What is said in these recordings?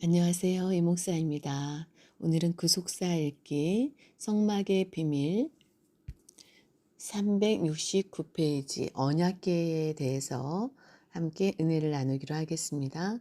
안녕하세요. 이목사입니다. 오늘은 구속사 읽기 성막의 비밀 369페이지 언약궤에 대해서 함께 은혜를 나누기로 하겠습니다.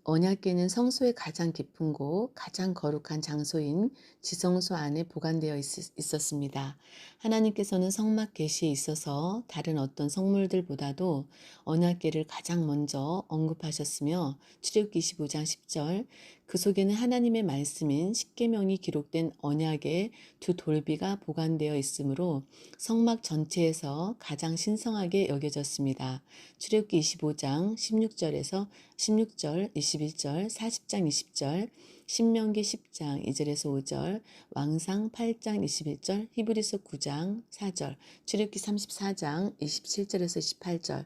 언약궤는 성소의 가장 깊은 곳, 가장 거룩한 장소인 지성소 안에 보관되어 있었습니다. 하나님께서는 성막 계시에 있어서 다른 어떤 성물들보다도 언약궤를 가장 먼저 언급하셨으며 출애굽기 25장 10절 그 속에는 하나님의 말씀인 십계명이 기록된 언약의 두 돌비가 보관되어 있으므로 성막 전체에서 가장 신성하게 여겨졌습니다. 출애굽기 25장 16절, 21절, 40장 20절, 신명기 10장 2절에서 5절, 왕상 8장 21절, 히브리서 9장 4절, 출애굽기 34장 27절에서 28절,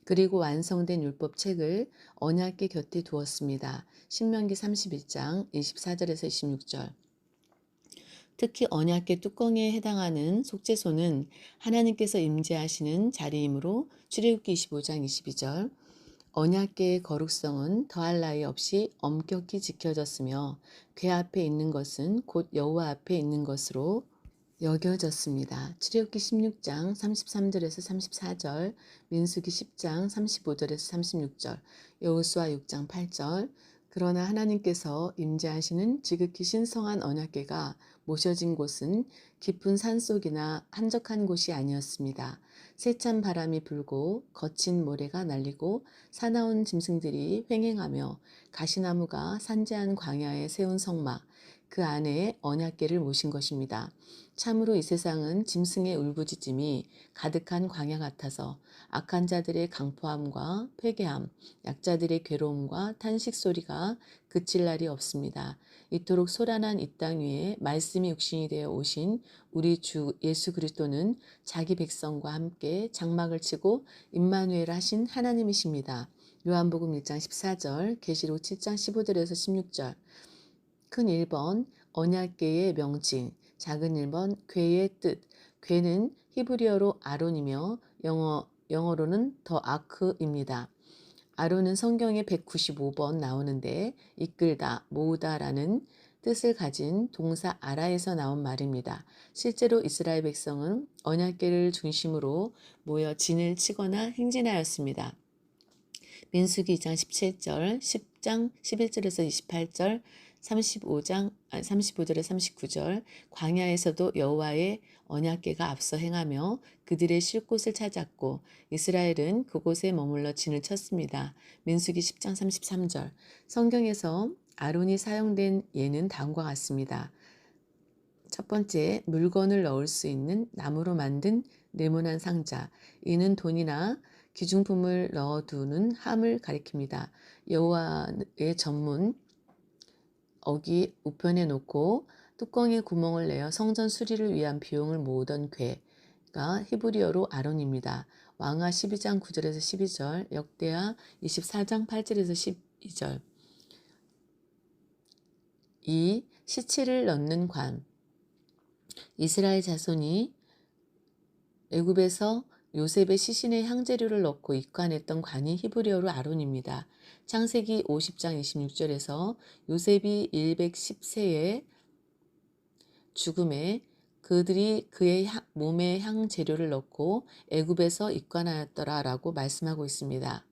그리고 완성된 율법책을 언약궤 곁에 두었습니다. 신명기 31장 24절에서 26절. 특히 언약궤 뚜껑에 해당하는 속죄소는 하나님께서 임재하시는 자리이므로 출애굽기 25장 22절 언약궤의 거룩성은 더할 나위 없이 엄격히 지켜졌으며 궤 앞에 있는 것은 곧 여호와 앞에 있는 것으로 여겨졌습니다. 출애굽기 16장 33절에서 34절, 민수기 10장 35절에서 36절, 여호수아 6장 8절. 그러나 하나님께서 임재하시는 지극히 신성한 언약궤가 모셔진 곳은 깊은 산속이나 한적한 곳이 아니었습니다. 세찬 바람이 불고 거친 모래가 날리고 사나운 짐승들이 횡행하며 가시나무가 산재한 광야에 세운 성막, 그 안에 언약궤를 모신 것입니다. 참으로 이 세상은 짐승의 울부짖음이 가득한 광야 같아서 악한 자들의 강포함과 회개함, 약자들의 괴로움과 탄식 소리가 그칠 날이 없습니다. 이토록 소란한 이 땅 위에 말씀이 육신이 되어 오신 우리 주 예수 그리스도는 자기 백성과 함께 장막을 치고 임마누엘 하신 하나님이십니다. 요한복음 1장 14절, 계시록 7장 15절에서 16절. 큰 1번 언약궤의 명칭, 작은 1번 궤의 뜻. 궤는 히브리어로 아론이며 영어로는 더 아크입니다. 아론은 성경에 195번 나오는데 이끌다, 모으다라는 뜻을 가진 동사 아라에서 나온 말입니다. 실제로 이스라엘 백성은 언약궤를 중심으로 모여 진을 치거나 행진하였습니다. 민수기 2장 17절, 10장 11절에서 28절, 35절에 39절, 광야에서도 여호와의 언약궤가 앞서 행하며 그들의 쉴 곳을 찾았고 이스라엘은 그곳에 머물러 진을 쳤습니다. 민수기 10장 33절. 성경에서 아론이 사용된 예는 다음과 같습니다. 첫 번째, 물건을 넣을 수 있는 나무로 만든 네모난 상자. 이는 돈이나 귀중품을 넣어두는 함을 가리킵니다. 여호와의 전문 어기 우편에 놓고 뚜껑에 구멍을 내어 성전 수리를 위한 비용을 모으던 궤가 히브리어로 아론입니다. 왕하 12장 9절에서 12절, 역대하 24장 8절에서 12절. 2. 시체를 넣는 관. 이스라엘 자손이 애굽에서 요셉의 시신에 향재료를 넣고 입관했던 관이 히브리어로 아론입니다. 창세기 50장 26절에서 요셉이 110세의 죽음에 그들이 그의 몸에 향재료를 넣고 애굽에서 입관하였더라라고 말씀하고 있습니다.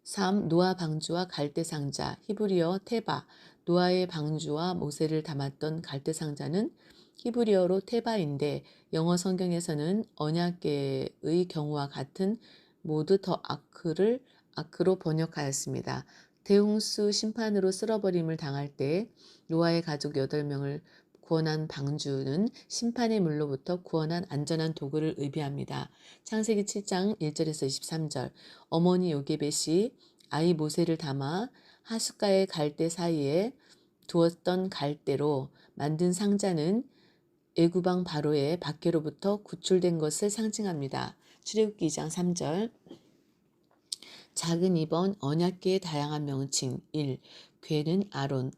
3. 노아 방주와 갈대 상자, 히브리어 테바. 노아의 방주와 모세를 담았던 갈대 상자는 히브리어로 테바인데 영어 성경에서는 언약궤의 경우와 같은 모두 더 아크로 번역하였습니다. 대홍수 심판으로 쓸어버림을 당할 때 노아의 가족 8명을 구원한 방주는 심판의 물로부터 구원한 안전한 도구를 의미합니다. 창세기 7장 1절에서 23절. 어머니 요게벳이 아이 모세를 담아 하숫가의 갈대 사이에 두었던 갈대로 만든 상자는 애굽왕 바로의 박해로부터 구출된 것을 상징합니다. 출애굽기 2장 3절. 작은 2번 언약궤의 다양한 명칭 1. 궤는 아론.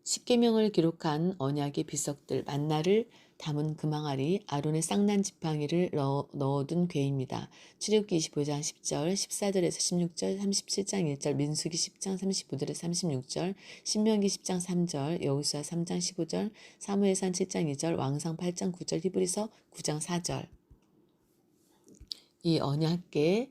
십계명을 기록한 언약의 비석들 만나를 담은 금항아리, 아론의 쌍난 지팡이를 넣어둔 궤입니다. 출애굽기 25장 10절, 14절에서 16절, 37장 1절, 민수기 10장 35절에서 36절, 신명기 10장 3절, 여호수아 3장 15절, 사무엘상 7장 2절, 왕상 8장 9절, 히브리서 9장 4절. 이 언약궤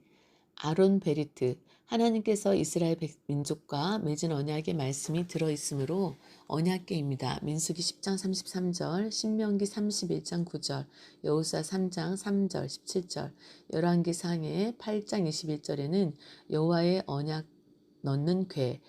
아론 베리트, 하나님께서 이스라엘 민족과 맺은 언약의 말씀이 들어있으므로 언약궤입니다. 민수기 10장 33절, 신명기 31장 9절, 여호수아 3장 3절 17절, 열왕기상의 8장 21절에는 여호와의 언약 넣는 궤,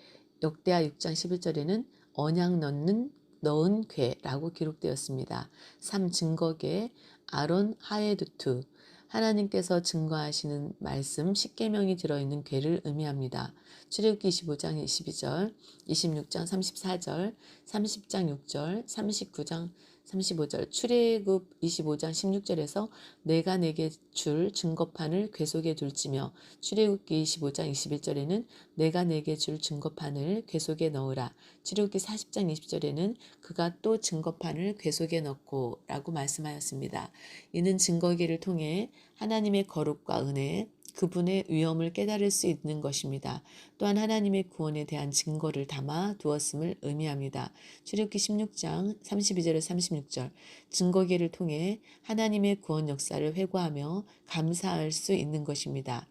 역대하 6장 11절에는 언약 넣은 궤라고 기록되었습니다. 3. 증거궤 아론 하에두투, 하나님께서 증거하시는 말씀 십계명이 들어있는 궤를 의미합니다. 출애굽기 25장 22절, 26장 34절, 30장 6절, 39장 35절, 출애굽 25장 16절에서 내가 내게 줄 증거판을 궤 속에 둘지며, 출애굽기 25장 21절에는 내가 내게 줄 증거판을 궤 속에 넣으라. 출애굽기 40장 20절에는 그가 또 증거판을 궤 속에 넣고 라고 말씀하였습니다. 이는 증거궤를 통해 하나님의 거룩과 은혜, 그분의 위엄을 깨달을 수 있는 것입니다. 또한 하나님의 구원에 대한 증거를 담아 두었음을 의미합니다. 출애굽기 16장 32절에서 36절, 증거궤를 통해 하나님의 구원 역사를 회고하며 감사할 수 있는 것입니다.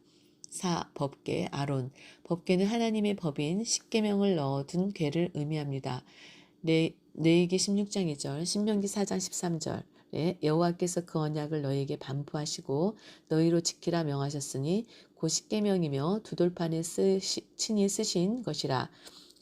4. 법궤 아론, 법궤는 하나님의 법인 십계명을 넣어둔 궤를 의미합니다. 레위기 16장 2절, 신명기 4장 13절, 여호와께서 그 언약을 너희에게 반포하시고 너희로 지키라 명하셨으니 곧 십계명이며 두 돌판에 친히 쓰신 것이라.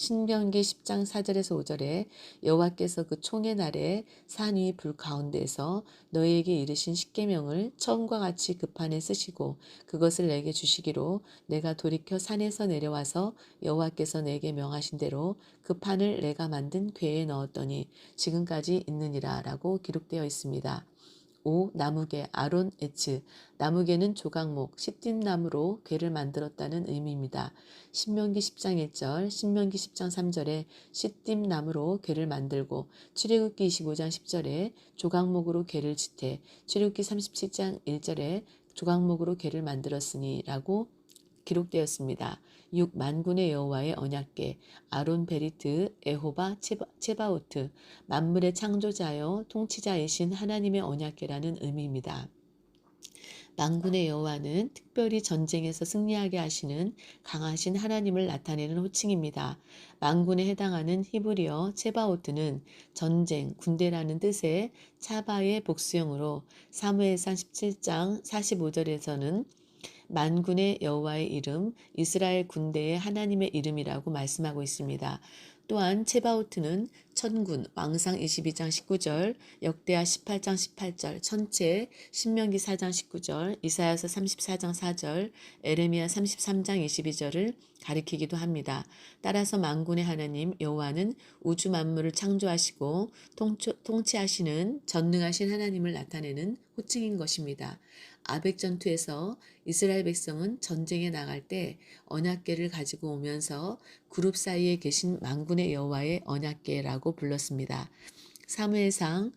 신명기 10장 4절에서 5절에 여호와께서 그 총의 날에 산 위 불 가운데에서 너희에게 이르신 십계명을 처음과 같이 그 판에 쓰시고 그것을 내게 주시기로 내가 돌이켜 산에서 내려와서 여호와께서 내게 명하신 대로 그 판을 내가 만든 궤에 넣었더니 지금까지 있느니라 라고 기록되어 있습니다. 5. 나무궤 아론 에츠, 나무궤는 조각목 시띠나무로 궤를 만들었다는 의미입니다. 신명기 10장 1절, 신명기 10장 3절에 시띠나무로 궤를 만들고, 출애굽기 25장 10절에 조각목으로 궤를 지태, 출애굽기 37장 1절에 조각목으로 궤를 만들었으니 라고 기록되었습니다. 6. 만군의 여호와의 언약궤 아론 베리트 에호바 체바오트, 만물의 창조자여 통치자이신 하나님의 언약궤라는 의미입니다. 만군의 여호와는 특별히 전쟁에서 승리하게 하시는 강하신 하나님을 나타내는 호칭입니다. 만군에 해당하는 히브리어 체바오트는 전쟁, 군대라는 뜻의 차바의 복수형으로 사무엘상 17장 45절에서는 만군의 여호와의 이름, 이스라엘 군대의 하나님의 이름이라고 말씀하고 있습니다. 또한 체바오트는 천군, 왕상 22장 19절, 역대하 18장 18절, 천체, 신명기 4장 19절, 이사야서 34장 4절, 에레미야 33장 22절을 가리키기도 합니다. 따라서 만군의 하나님 여호와는 우주 만물을 창조하시고 통치하시는 전능하신 하나님을 나타내는 호칭인 것입니다. 아벡 전투에서 이스라엘 백성은 전쟁에 나갈 때 언약궤를 가지고 오면서 그룹 사이에 계신 만군의 여호와의 언약궤라고 불렀습니다. 사무엘상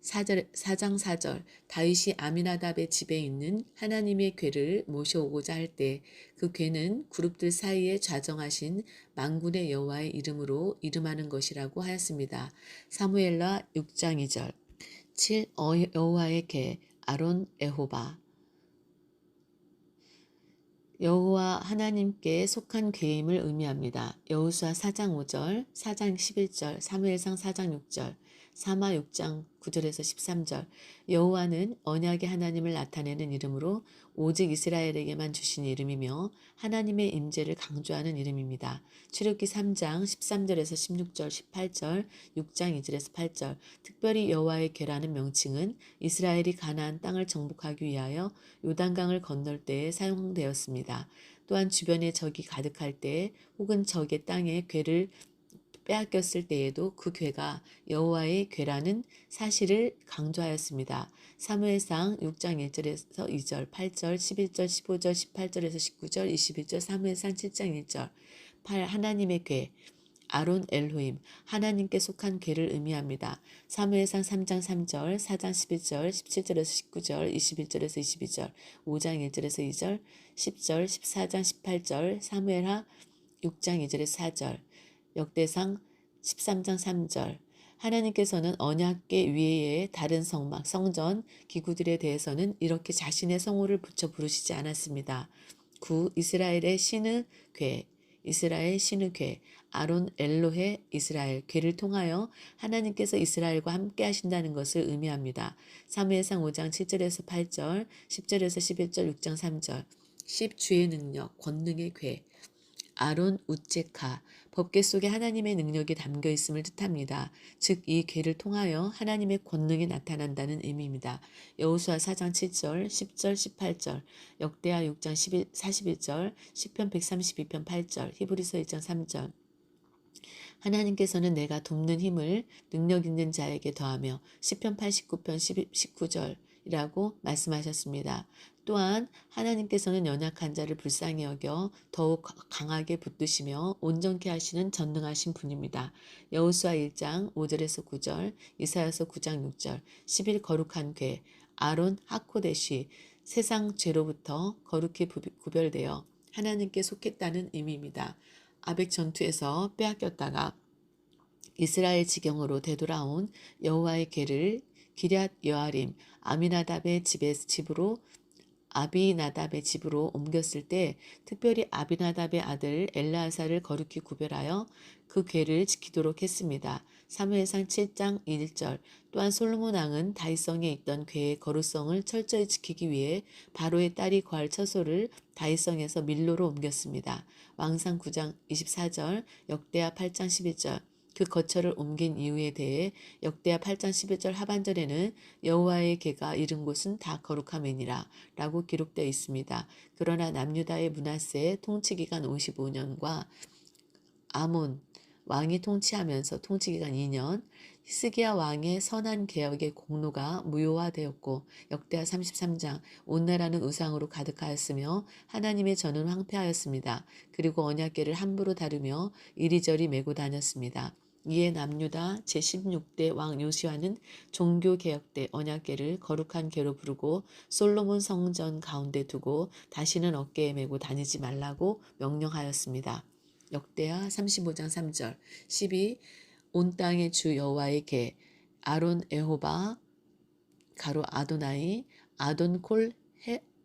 4장 4절, 다윗이 아미나답의 집에 있는 하나님의 궤를 모셔오고자 할 때 그 궤는 그룹들 사이에 좌정하신 만군의 여호와의 이름으로 이름하는 것이라고 하였습니다. 사무엘라 6장 2절. 7. 여호와의 궤 아론 에호바, 여호와 하나님께 속한 궤임을 의미합니다. 여호수아 4장 5절, 4장 11절, 사무엘상 4장 6절, 사마 6장 9절에서 13절. 여호와는 언약의 하나님을 나타내는 이름으로 오직 이스라엘에게만 주신 이름이며 하나님의 임재를 강조하는 이름입니다. 출애굽기 3장 13절에서 16절, 18절, 6장 2절에서 8절. 특별히 여호와의 궤라는 명칭은 이스라엘이 가나안 땅을 정복하기 위하여 요단강을 건널 때에 사용되었습니다. 또한 주변에 적이 가득할 때 혹은 적의 땅에 궤를 빼앗겼을 때에도 그 궤가 여호와의 궤라는 사실을 강조하였습니다. 사무엘상 6장 1절에서 2절, 8절, 11절, 15절, 18절에서 19절, 21절, 사무엘상 7장 1절. 8. 하나님의 궤 아론 엘로힘, 하나님께 속한 궤를 의미합니다. 사무엘상 3장 3절, 4장 11절, 17절에서 19절, 21절에서 22절, 5장 1절에서 2절, 10절, 14장 18절, 사무엘하 6장 2절에서 4절, 역대상 13장 3절. 하나님께서는 언약궤 위에 다른 성막, 성전, 기구들에 대해서는 이렇게 자신의 성호를 붙여 부르시지 않았습니다. 9. 이스라엘의 신의 궤, 이스라엘 신의 궤, 아론 엘로헤 이스라엘 궤를 통하여 하나님께서 이스라엘과 함께 하신다는 것을 의미합니다. 사무엘상 5장 7절에서 8절, 10절에서 11절, 6장 3절. 10. 주의 능력, 권능의 궤, 아론 우체카, 법궤 속에 하나님의 능력이 담겨 있음을 뜻합니다. 즉 이 궤를 통하여 하나님의 권능이 나타난다는 의미입니다. 여호수아 4장 7절, 10절, 18절, 역대하 6장 41절, 시편 132편 8절, 히브리서 1장 3절. 하나님께서는 내가 돕는 힘을 능력 있는 자에게 더하며 시편 89편 19절이라고 말씀하셨습니다. 또한 하나님께서는 연약한 자를 불쌍히 여겨 더욱 강하게 붙드시며 온전케 하시는 전능하신 분입니다. 여호수아 1장 5절에서 9절, 이사야서 9장 6절, 10일 거룩한 궤, 아론 하코데시, 세상 죄로부터 거룩히 구별되어 하나님께 속했다는 의미입니다. 아벡 전투에서 빼앗겼다가 이스라엘 지경으로 되돌아온 여호와의 궤를 기럇 여아림 아비나답의 집으로 옮겼을 때 특별히 아비나답의 아들 엘르아사를 거룩히 구별하여 그 궤를 지키도록 했습니다. 사무엘상 7장 1절. 또한 솔로몬 왕은 다윗성에 있던 궤의 거룩성을 철저히 지키기 위해 바로의 딸이 거할 처소를 다윗성에서 밀로로 옮겼습니다. 왕상 9장 24절, 역대하 8장 11절. 그 거처를 옮긴 이유에 대해 역대하 8장 11절 하반절에는 여호와의 궤가 이른 곳은 다 거룩함이니라 라고 기록되어 있습니다. 그러나 남유다의 므낫세 통치기간 55년과 아몬 왕이 통치하면서 통치기간 2년, 히스기야 왕의 선한 개혁의 공로가 무효화되었고 역대하 33장 온 나라는 우상으로 가득하였으며 하나님의 전은 황폐하였습니다. 그리고 언약궤를 함부로 다루며 이리저리 메고 다녔습니다. 이에 남유다 제16대 왕 요시아는 종교개혁 때 언약궤를 거룩한 궤로 부르고 솔로몬 성전 가운데 두고 다시는 어깨에 메고 다니지 말라고 명령하였습니다. 역대하 35장 3절 12. 온 땅의 주 여호와의 궤 아론 에호바 가로 아도나이 아돈콜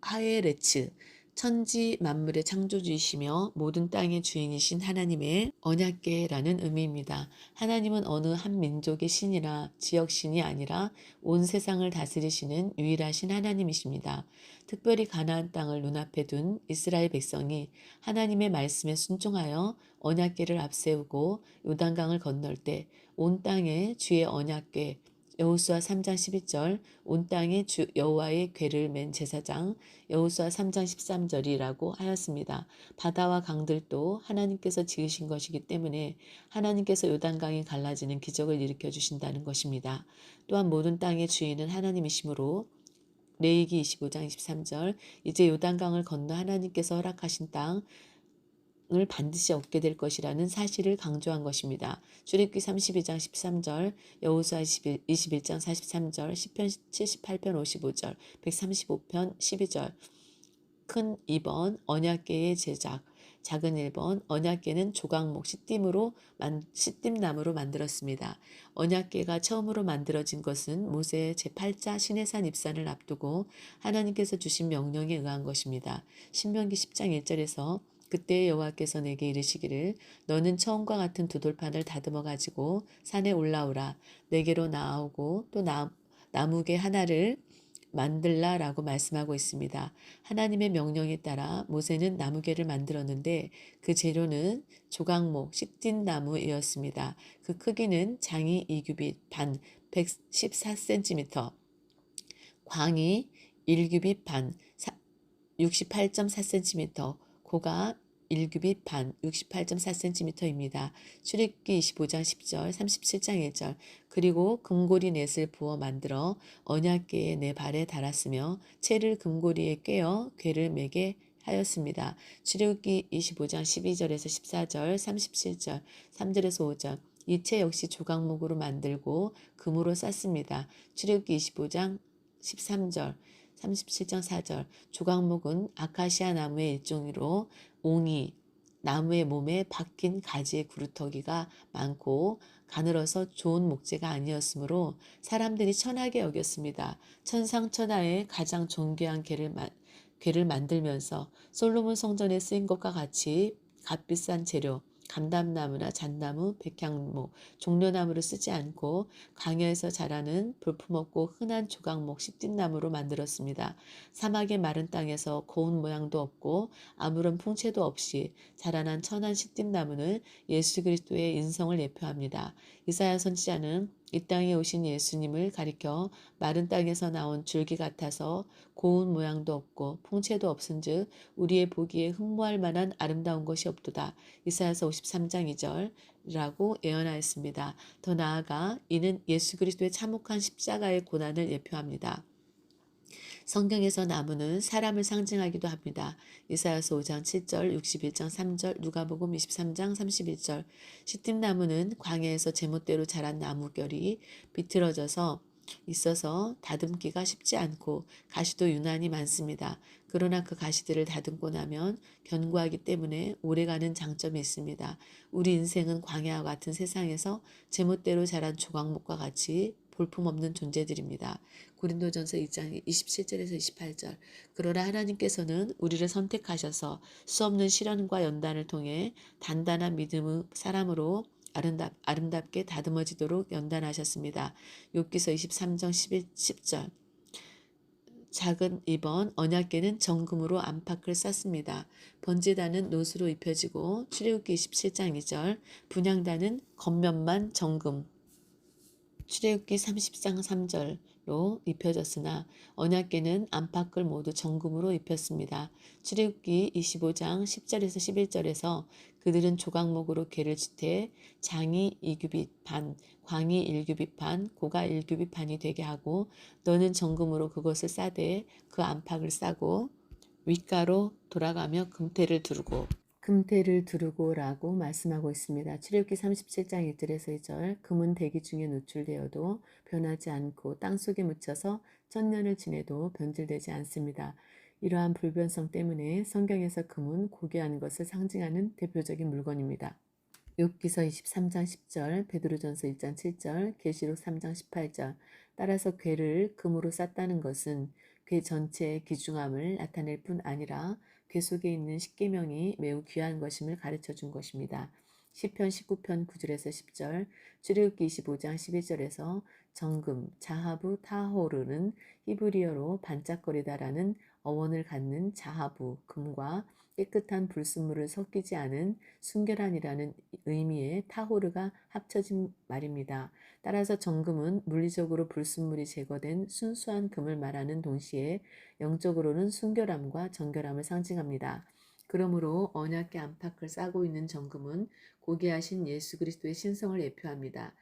하에레츠 천지 만물의 창조주이시며 모든 땅의 주인이신 하나님의 언약궤라는 의미입니다. 하나님은 어느 한 민족의 신이나 지역 신이 아니라 온 세상을 다스리시는 유일하신 하나님이십니다. 특별히 가나안 땅을 눈앞에 둔 이스라엘 백성이 하나님의 말씀에 순종하여 언약궤를 앞세우고 요단강을 건널 때 온 땅에 주의 언약궤 여호수아 3장 12절 온 땅에 주 여호와의 궤를 맨 제사장 여호수아 3장 13절이라고 하였습니다. 바다와 강들도 하나님께서 지으신 것이기 때문에 하나님께서 요단강이 갈라지는 기적을 일으켜 주신다는 것입니다. 또한 모든 땅의 주인은 하나님이시므로 레위기 25장 23절 이제 요단강을 건너 하나님께서 허락하신 땅을 반드시 얻게 될 것이라는 사실을 강조한 것입니다. 출애굽기 32장 13절, 여호수아 21장 43절, 시편 78편 55절, 135편 12절. 큰 2번 언약궤의 제작, 작은 1번 언약궤는 조각목 시띠나무로 만들었습니다. 언약궤가 처음으로 만들어진 것은 모세의 제8자 시내산 입산을 앞두고 하나님께서 주신 명령에 의한 것입니다. 신명기 10장 1절에서 그때 여호와께서 내게 이르시기를 너는 처음과 같은 두 돌판을 다듬어 가지고 산에 올라오라. 내게로 나아오고 또 나무개 하나를 만들라라고 말씀하고 있습니다. 하나님의 명령에 따라 모세는 나무개를 만들었는데 그 재료는 조각목 시띠나무였습니다. 그 크기는 장이 2규빗 반 114cm, 광이 1규빗 반 68.4cm, 고가 1규빗 반 68.4cm입니다. 출애굽기 25장 10절 37장 1절 그리고 금고리 넷을 부어 만들어 언약궤의 네 발에 달았으며 채를 금고리에 꿰어 궤를 매게 하였습니다. 출애굽기 25장 12절에서 14절, 37절, 3절에서 5절. 이체 역시 조각목으로 만들고 금으로 쌌습니다. 출애굽기 25장 13절, 37장 4절. 조각목은 아카시아 나무의 일종으로 옹이, 나무의 몸에 박힌 가지의 구루터기가 많고 가늘어서 좋은 목재가 아니었으므로 사람들이 천하게 여겼습니다. 천상천하의 가장 존귀한 궤를 만들면서 솔로몬 성전에 쓰인 것과 같이 값비싼 재료, 감담나무나 잣나무, 백향목, 종려나무를 쓰지 않고 광야에서 자라는 볼품없고 흔한 조각목 시띠나무로 만들었습니다. 사막의 마른 땅에서 고운 모양도 없고 아무런 풍채도 없이 자라난 천한 시띠나무는 예수 그리스도의 인성을 예표합니다. 이사야 선지자는 이 땅에 오신 예수님을 가리켜 마른 땅에서 나온 줄기 같아서 고운 모양도 없고 풍채도 없은즉 우리의 보기에 흠모할 만한 아름다운 것이 없도다. 이사야서 53장 2절이라고 예언하였습니다. 더 나아가 이는 예수 그리스도의 참혹한 십자가의 고난을 예표합니다. 성경에서 나무는 사람을 상징하기도 합니다. 이사야서 5장 7절, 61장 3절, 누가복음 23장 31절. 시띠나무는 광야에서 제멋대로 자란 나무결이 비틀어져서 있어서 다듬기가 쉽지 않고 가시도 유난히 많습니다. 그러나 그 가시들을 다듬고 나면 견고하기 때문에 오래가는 장점이 있습니다. 우리 인생은 광야와 같은 세상에서 제멋대로 자란 조각목과 같이 볼품없는 존재들입니다. 고린도전서 2장 27절에서 28절. 그러나 하나님께서는 우리를 선택하셔서 수없는 시련과 연단을 통해 단단한 믿음의 사람으로 아름답게 다듬어지도록 연단하셨습니다. 욥기서 23장 10절. 작은 2번 언약궤는 정금으로 안팎을 쌌습니다. 번제단은 노수로 입혀지고 출애굽기 27장 2절. 분향단은 겉면만 정금. 출애굽기 30장 3절로 입혀졌으나 언약궤는 안팎을 모두 정금으로 입혔습니다. 출애굽기 25장 10절에서 11절에서 그들은 조각목으로 궤를 지태 장이 2규빗 반, 광이 1규빗 반, 고가 1규빗 반이 되게 하고 너는 정금으로 그것을 싸되 그 안팎을 싸고 윗가로 돌아가며 금태를 두르고라고 말씀하고 있습니다. 출애굽기 37장 1절에서 2절. 금은 대기 중에 노출되어도 변하지 않고 땅속에 묻혀서 천년을 지내도 변질되지 않습니다. 이러한 불변성 때문에 성경에서 금은 고귀한 것을 상징하는 대표적인 물건입니다. 욥기서 23장 10절, 베드로전서 1장 7절, 계시록 3장 18절. 따라서 궤를 금으로 쌌다는 것은 궤 전체의 귀중함을 나타낼 뿐 아니라 궤 속에 있는 십계명이 매우 귀한 것임을 가르쳐 준 것입니다. 시편 19편 9절에서 10절, 출애굽기 25장 11절에서 정금, 자하부 타호르는 히브리어로 반짝거리다라는 어원을 갖는 자하부, 금과 깨끗한 불순물을 섞이지 않은 순결한이라는 의미의 타호르가 합쳐진 말입니다. 따라서 정금은 물리적으로 불순물이 제거된 순수한 금을 말하는 동시에 영적으로는 순결함과 정결함을 상징합니다. 그러므로 언약궤 안팎을 싸고 있는 정금은 고귀하신 예수 그리스도의 신성을 예표합니다.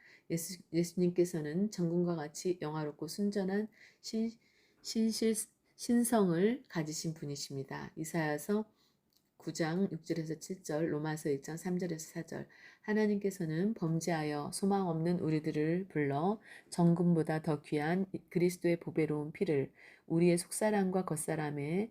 예수님께서는 정금과 같이 영화롭고 순전한 신성을 가지신 분이십니다. 이사야서 9장 6절에서 7절, 로마서 1장 3절에서 4절. 하나님께서는 범죄하여 소망 없는 우리들을 불러 정금보다 더 귀한 그리스도의 보배로운 피를 우리의 속사람과 겉사람에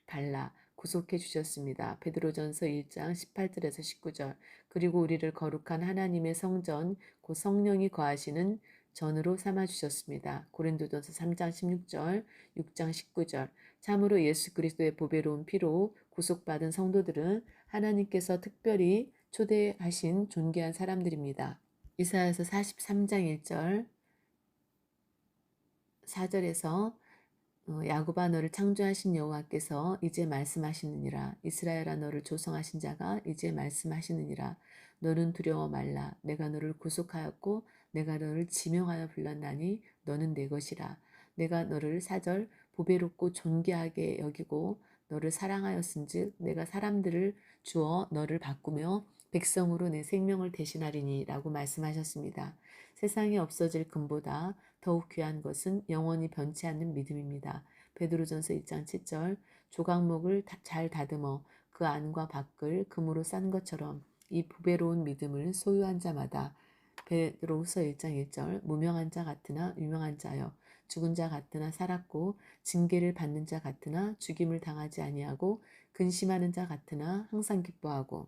발라 구속해 주셨습니다. 베드로전서 1장 18절에서 19절. 그리고 우리를 거룩한 하나님의 성전 곧 성령이 거하시는 전으로 삼아 주셨습니다. 고린도전서 3장 16절, 6장 19절. 참으로 예수 그리스도의 보배로운 피로 구속받은 성도들은 하나님께서 특별히 초대하신 존귀한 사람들입니다. 이사야서 43장 1절, 4절에서 야곱아 너를 창조하신 여호와께서 이제 말씀하시느니라. 이스라엘아 너를 조성하신 자가 이제 말씀하시느니라. 너는 두려워 말라. 내가 너를 구속하였고 내가 너를 지명하여 불렀나니 너는 내 것이라. 내가 너를 4절 보배롭고 존귀하게 여기고 너를 사랑하였은즉 내가 사람들을 주어 너를 바꾸며 백성으로 내 생명을 대신하리니 라고 말씀하셨습니다. 세상에 없어질 금보다 더욱 귀한 것은 영원히 변치 않는 믿음입니다. 베드로전서 1장 7절. 조각목을 잘 다듬어 그 안과 밖을 금으로 싼 것처럼 이 보배로운 믿음을 소유한 자마다 베드로후서 1장 1절. 무명한 자 같으나 유명한 자여 죽은 자 같으나 살았고 징계를 받는 자 같으나 죽임을 당하지 아니하고 근심하는 자 같으나 항상 기뻐하고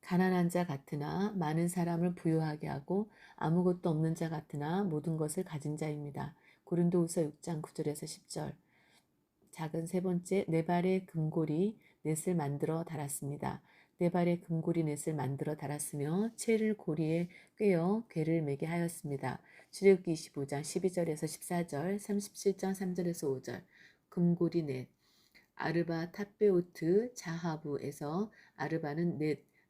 가난한 자 같으나 많은 사람을 부유하게 하고 아무것도 없는 자 같으나 모든 것을 가진 자입니다. 고린도후서 6장 9절에서 10절. 작은 세 번째, 네 발의 금고리 넷을 만들어 달았습니다. 네 발의 금고리 넷을 만들어 달았으며 채를 고리에 꿰어 궤를 매게 하였습니다. 출애굽기 25장 12절에서 14절, 37장 3절에서 5절. 금고리 넷. 아르바 탑베오트 자하부에서 아르바는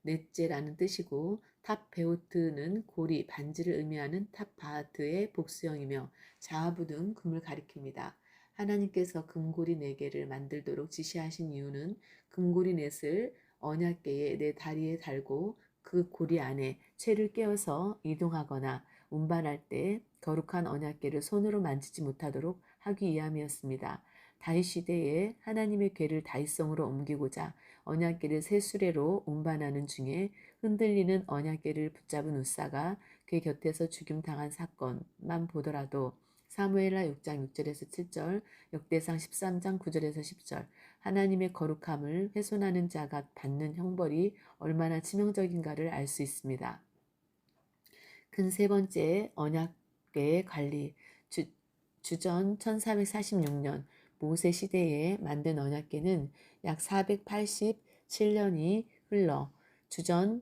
넷째라는 뜻이고 탑베오트는 고리, 반지를 의미하는 탑바하트의 복수형이며 자하부 등 금을 가리킵니다. 하나님께서 금고리 4개를 만들도록 지시하신 이유는 금고리 넷을 언약궤의 내 다리에 달고 그 고리 안에 채를 끼워서 이동하거나 운반할 때 거룩한 언약궤를 손으로 만지지 못하도록 하기 위함이었습니다. 다윗 시대에 하나님의 궤를 다윗성으로 옮기고자 언약궤를 새 수레로 운반하는 중에 흔들리는 언약궤를 붙잡은 웃사가 그 곁에서 죽임당한 사건만 보더라도 사무엘하 6장 6절에서 7절, 역대상 13장 9절에서 10절, 하나님의 거룩함을 훼손하는 자가 받는 형벌이 얼마나 치명적인가를 알 수 있습니다. 큰 세 번째, 언약궤의 관리. 주전 1446년 모세 시대에 만든 언약궤는 약 487년이 흘러 주전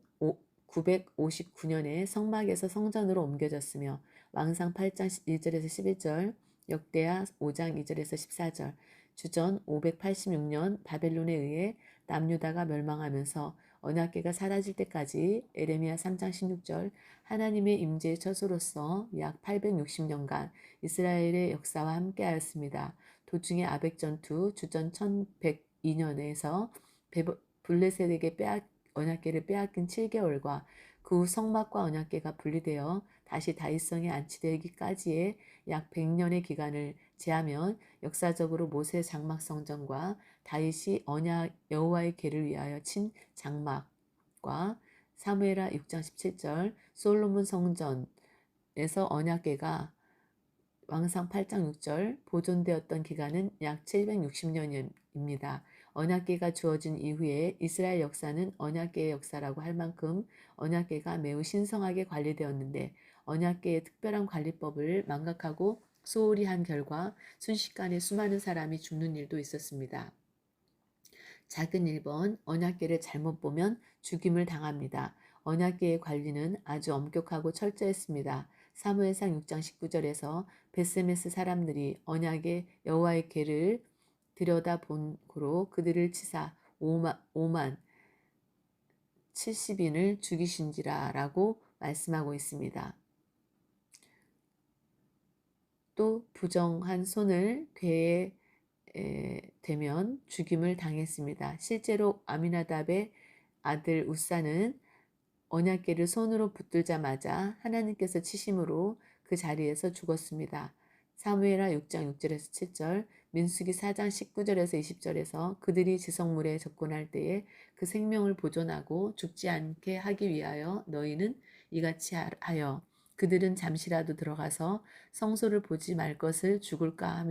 959년에 성막에서 성전으로 옮겨졌으며 왕상 8장 1절에서 11절, 역대하 5장 2절에서 14절, 주전 586년 바벨론에 의해 남유다가 멸망하면서 언약궤가 사라질 때까지 에레미야 3장 16절, 하나님의 임재의 처소로서 약 860년간 이스라엘의 역사와 함께하였습니다. 도중에 아벡 전투 주전 1102년에서 블레셋에게 언약궤를 빼앗긴 7개월과 그 후 성막과 언약궤가 분리되어 다시 다윗성에 안치되기까지의 약 100년의 기간을 제하면 역사적으로 모세 장막 성전과 다윗이 여호와의 궤를 위하여 친 장막과 사무엘하 6장 17절 솔로몬 성전에서 언약궤가 왕상 8장 6절 보존되었던 기간은 약 760년입니다. 언약궤가 주어진 이후에 이스라엘 역사는 언약궤의 역사라고 할 만큼 언약궤가 매우 신성하게 관리되었는데 언약궤의 특별한 관리법을 망각하고 소홀히 한 결과 순식간에 수많은 사람이 죽는 일도 있었습니다. 작은 1번, 언약궤를 잘못 보면 죽임을 당합니다. 언약궤의 관리는 아주 엄격하고 철저했습니다. 사무엘상 6장 19절에서 베스메스 사람들이 언약의 여호와의 궤를 들여다본 고로 그들을 치사 5만 70인을 죽이신지라 라고 말씀하고 있습니다. 또 부정한 손을 궤에 대면 죽임을 당했습니다. 실제로 아미나답의 아들 우사는 언약궤를 손으로 붙들자마자 하나님께서 치심으로 그 자리에서 죽었습니다. 사무엘하 6장 6절에서 7절, 민수기 4장 19절에서 20절에서 그들이 지성물에 접근할 때에 그 생명을 보존하고 죽지 않게 하기 위하여 너희는 이같이 하여 그들은 잠시라도 들어가서 성소를 보지 말 것은 죽을까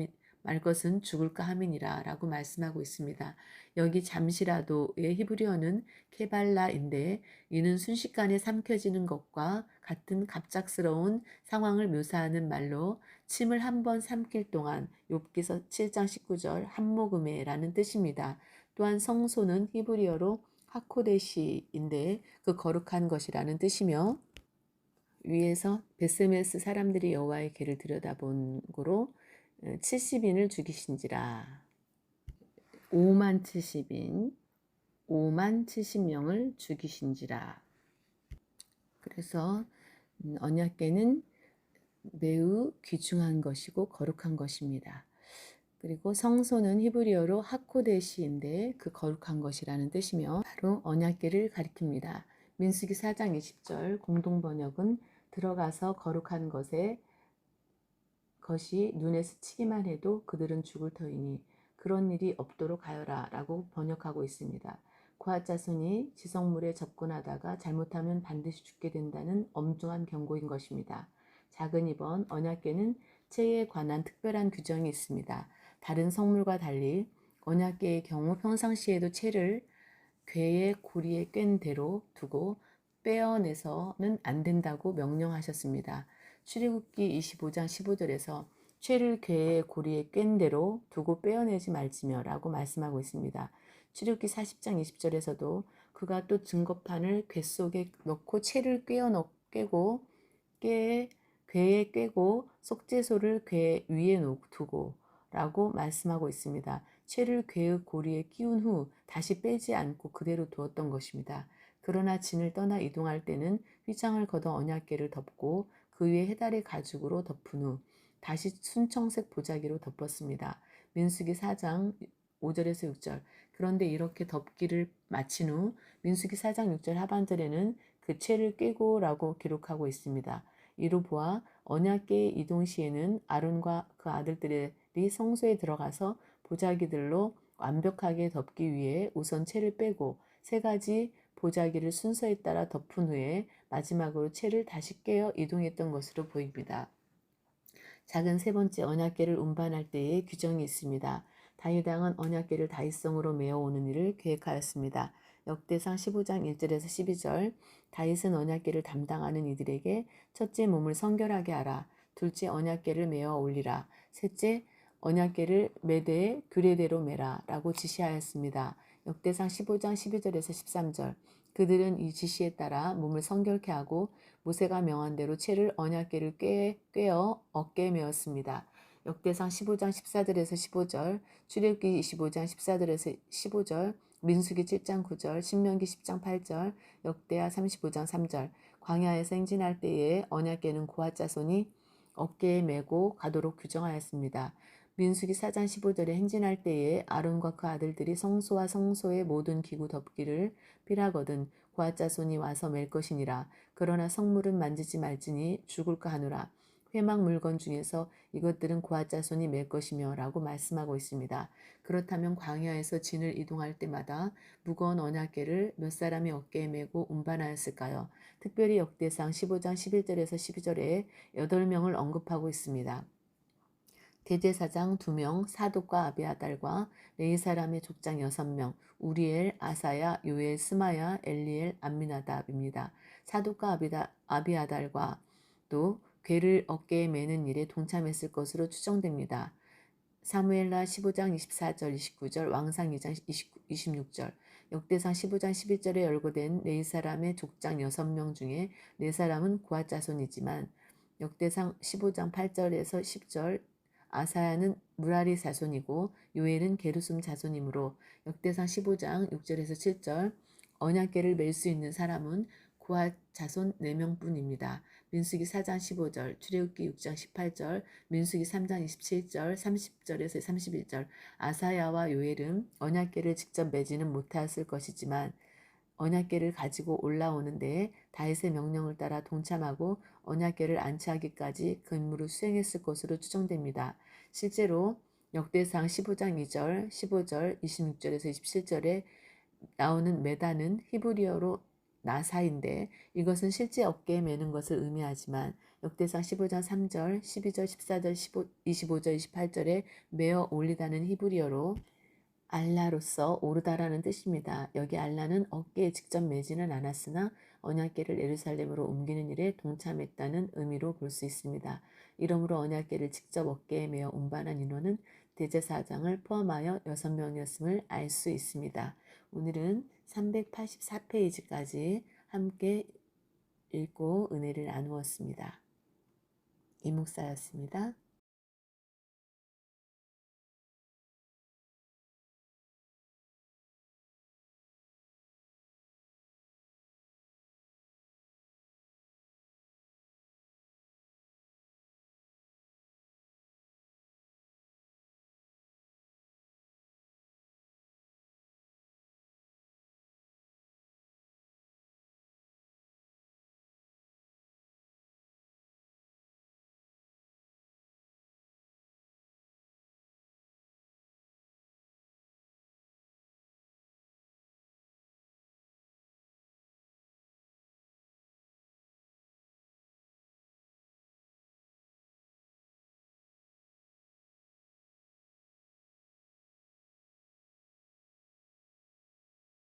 함이니라 라고 말씀하고 있습니다. 여기 잠시라도의 히브리어는 케발라인데 이는 순식간에 삼켜지는 것과 같은 갑작스러운 상황을 묘사하는 말로 침을 한 번 삼킬 동안 욥기서 7장 19절 한모금에라는 뜻입니다. 또한 성소는 히브리어로 하코데시인데 그 거룩한 것이라는 뜻이며 위에서 베스메스 사람들이 여호와의 궤를 들여다본 고로 70인을 죽이신지라. 5만 70인 5만 70명을 죽이신지라. 그래서 언약궤는 매우 귀중한 것이고 거룩한 것입니다. 그리고 성소는 히브리어로 하코데시인데 그 거룩한 것이라는 뜻이며 바로 언약궤를 가리킵니다. 민수기 4장 20절 공동번역은 들어가서 거룩한 것이 눈에 스치기만 해도 그들은 죽을 터이니 그런 일이 없도록 하여라 라고 번역하고 있습니다. 고앗 자손이 지성물에 접근하다가 잘못하면 반드시 죽게 된다는 엄중한 경고인 것입니다. 작은 2번 언약궤는 채에 관한 특별한 규정이 있습니다. 다른 성물과 달리 언약궤의 경우 평상시에도 채를 궤의 고리에 꿰인 대로 두고 빼어내서는 안 된다고 명령하셨습니다. 출애굽기 25장 15절에서 채를 궤의 고리에 꿰인 대로 두고 빼어내지 말지며 라고 말씀하고 있습니다. 출애굽기 40장 20절에서도 그가 또 증거판을 궤 속에 넣고 채를 꿰고 궤에 꿰고 속죄소를 궤 위에 두고 라고 말씀하고 있습니다. 채를 궤의 고리에 끼운 후 다시 빼지 않고 그대로 두었던 것입니다. 그러나 진을 떠나 이동할 때는 휘장을 걷어 언약궤를 덮고 그 위에 해달의 가죽으로 덮은 후 다시 순청색 보자기로 덮었습니다. 민수기 4장 5절에서 6절. 그런데 이렇게 덮기를 마친 후 민수기 4장 6절 하반절에는 그 채를 꿰고라고 기록하고 있습니다. 이로 보아 언약궤의 이동 시에는 아론과 그 아들들이 성소에 들어가서 보자기들로 완벽하게 덮기 위해 우선 채를 빼고 세 가지 보자기를 순서에 따라 덮은 후에 마지막으로 채를 다시 꿰어 이동했던 것으로 보입니다. 작은 세 번째 언약궤를 운반할 때의 규정이 있습니다. 다윗 왕은 언약궤를 다윗성으로 메어오는 일을 계획하였습니다. 역대상 15장 1절에서 12절. 다윗은 언약궤를 담당하는 이들에게 첫째 몸을 성결하게 하라. 둘째 언약궤를 메어 올리라. 셋째 언약궤를 매대에 규례대로 매라 라고 지시하였습니다. 역대상 15장 12절에서 13절. 그들은 이 지시에 따라 몸을 성결케 하고 모세가 명한 대로 채를 언약궤를 꿰어 어깨에 메었습니다. 역대상 15장 14절에서 15절, 출애굽기 25장 14절에서 15절, 민수기 7장 9절, 신명기 10장 8절, 역대하 35장 3절. 광야에서 행진할 때에 언약궤는 고앗 자손이 어깨에 메고 가도록 규정하였습니다. 민수기 4장 15절에 행진할 때에 아론과 그 아들들이 성소와 성소의 모든 기구 덮기를 필하거든 고앗 자손이 와서 맬 것이니라. 그러나 성물은 만지지 말지니 죽을까 하노라. 회막 물건 중에서 이것들은 고앗 자손이 맬 것이며 라고 말씀하고 있습니다. 그렇다면 광야에서 진을 이동할 때마다 무거운 언약궤를 몇 사람이 어깨에 메고 운반하였을까요? 특별히 역대상 15장 11절에서 12절에 8명을 언급하고 있습니다. 대제사장 2명, 사독과 아비아달과 레위 사람의 족장 6명, 우리엘, 아사야, 요엘, 스마야, 엘리엘, 암미나답입니다. 사독과 아비아달과 또 궤를 어깨에 매는 일에 동참했을 것으로 추정됩니다. 사무엘라 15장 24절 29절, 왕상 2장 26절, 역대상 15장 11절에 열거된 레위 사람의 족장 6명 중에 4사람은 고앗 자손이지만 역대상 15장 8절에서 10절 아사야는 무라리 자손이고 요엘은 게르솜 자손이므로 역대상 15장 6절에서 7절 언약궤를 맬 수 있는 사람은 고앗 자손 4명뿐입니다. 민수기 4장 15절, 출애굽기 6장 18절, 민수기 3장 27절, 30절에서 31절 아사야와 요엘은 언약궤를 직접 매지는 못하였을 것이지만 언약궤를 가지고 올라오는데 다윗의 명령을 따라 동참하고 언약궤를 안치하기까지 그 임무를 수행했을 것으로 추정됩니다. 실제로 역대상 15장 2절, 15절, 26절에서 27절에 나오는 메다는 히브리어로 나사인데 이것은 실제 어깨에 매는 것을 의미하지만 역대상 15장 3절, 12절, 14절, 25절, 28절에 메어 올리다는 히브리어로 알라로서 오르다라는 뜻입니다. 여기 알라는 어깨에 직접 매지는 않았으나 언약궤를 예루살렘으로 옮기는 일에 동참했다는 의미로 볼 수 있습니다. 이러므로 언약궤를 직접 어깨에 메어 운반한 인원은 대제사장을 포함하여 6명이었음을 알 수 있습니다. 오늘은 384페이지까지 함께 읽고 은혜를 나누었습니다. 이목사였습니다.